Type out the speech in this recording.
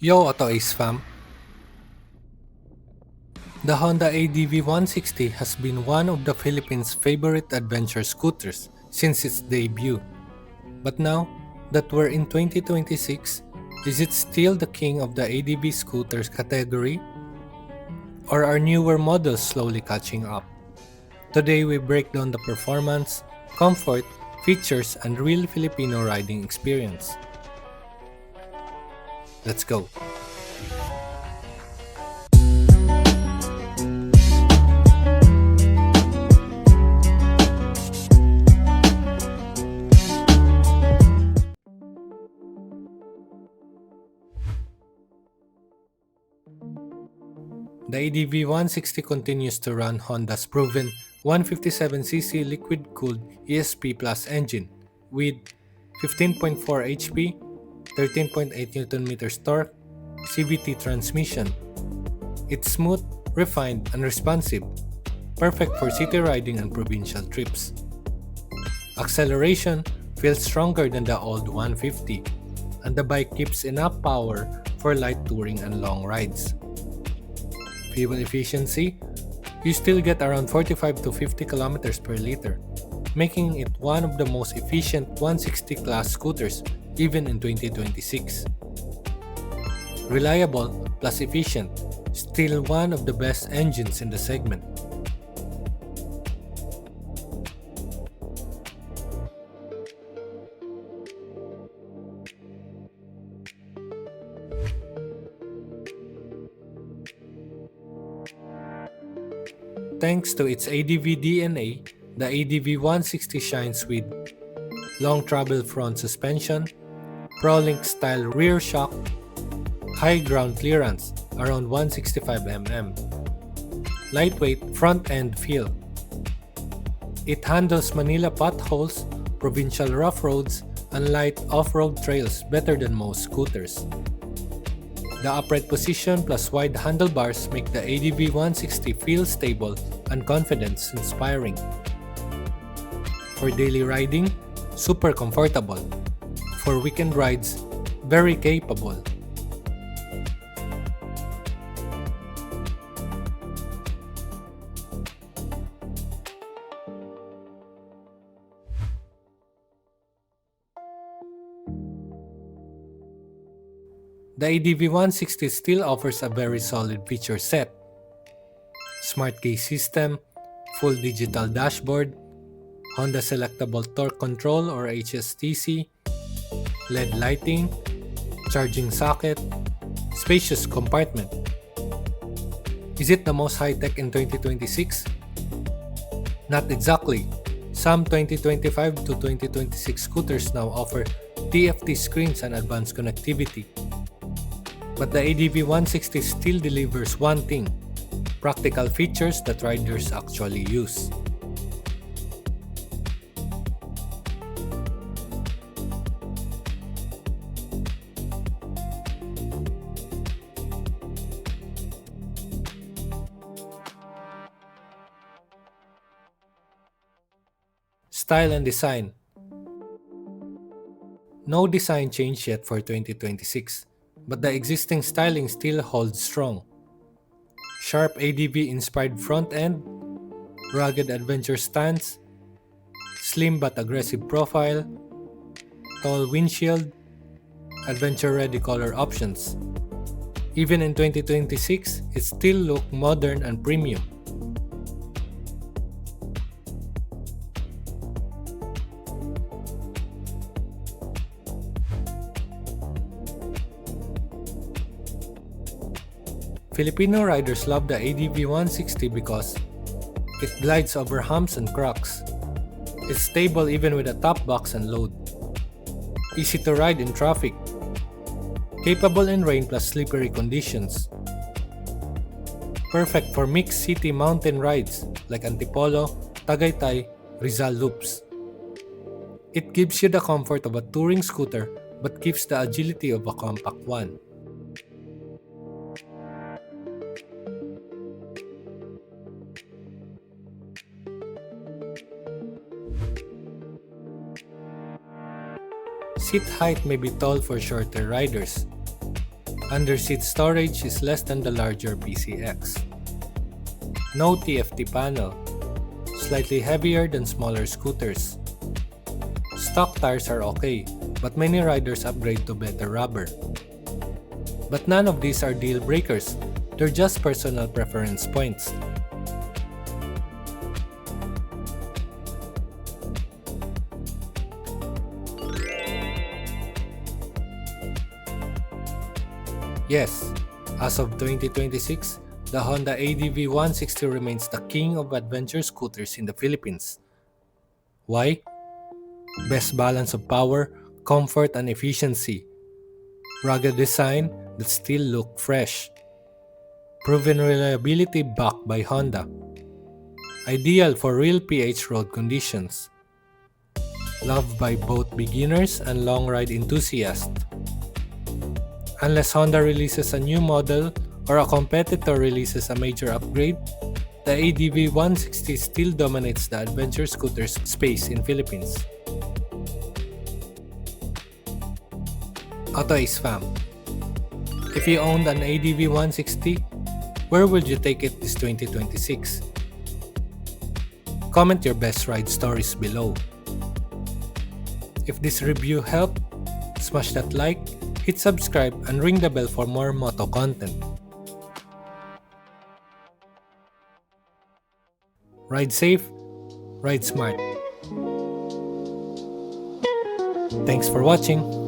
Yo AutoAce fam! The Honda ADV 160 has been one of the Philippines' favorite adventure scooters since its debut. But now that we're in 2026, is it still the king of the ADV scooters category? Or are newer models slowly catching up? Today we break down the performance, comfort, features, and real Filipino riding experience. Let's go! The ADV 160 continues to run Honda's proven 157cc liquid-cooled ESP Plus engine with 15.4 HP, 13.8 Nm torque, CVT transmission. It's smooth, refined, and responsive, perfect for city riding and provincial trips. Acceleration feels stronger than the old 150, and the bike keeps enough power for light touring and long rides. Fuel efficiency, you still get around 45 to 50 kilometers per liter, making it one of the most efficient 160 class scooters even in 2026. Reliable plus efficient, still one of the best engines in the segment. Thanks to its ADV DNA, the ADV 160 shines with long travel front suspension, Pro-Link style rear shock, high ground clearance around 165 mm, lightweight front end feel. It handles Manila potholes, provincial rough roads, and light off-road trails better than most scooters. The upright position plus wide handlebars make the ADV 160 feel stable and confidence-inspiring. For daily riding, super comfortable. For weekend rides, very capable. The ADV 160 still offers a very solid feature set. Smart key system, full digital dashboard, Honda Selectable Torque Control or HSTC, LED lighting, charging socket, spacious compartment. Is it the most high-tech in 2026? Not exactly. Some 2025 to 2026 scooters now offer TFT screens and advanced connectivity. But the ADV 160 still delivers one thing: practical features that riders actually use. Style and design. No design change yet for 2026, but the existing styling still holds strong. Sharp ADV-inspired front end, rugged adventure stance, slim but aggressive profile, tall windshield, adventure-ready color options. Even in 2026, it still looks modern and premium. Filipino riders love the ADV 160 because it glides over humps and cracks. It's stable even with a top box and load. Easy to ride in traffic. Capable in rain plus slippery conditions. Perfect for mixed city mountain rides like Antipolo, Tagaytay, Rizal loops. It gives you the comfort of a touring scooter but keeps the agility of a compact one. Seat height may be tall for shorter riders. Under-seat storage is less than the larger PCX. No TFT panel, slightly heavier than smaller scooters. Stock tires are okay, but many riders upgrade to better rubber. But none of these are deal breakers, they're just personal preference points. Yes, as of 2026, the Honda ADV 160 remains the king of adventure scooters in the Philippines. Why? Best balance of power, comfort, and efficiency. Rugged design that still look fresh. Proven reliability backed by Honda. Ideal for real PH road conditions. Loved by both beginners and long ride enthusiasts. Unless Honda releases a new model or a competitor releases a major upgrade, the ADV 160 still dominates the adventure scooters space in Philippines. AutoAce fam, if you owned an ADV 160, where would you take it this 2026? Comment your best ride stories below. If this review helped, smash that like, hit subscribe, and ring the bell for more moto content. Ride safe, ride smart. Thanks for watching.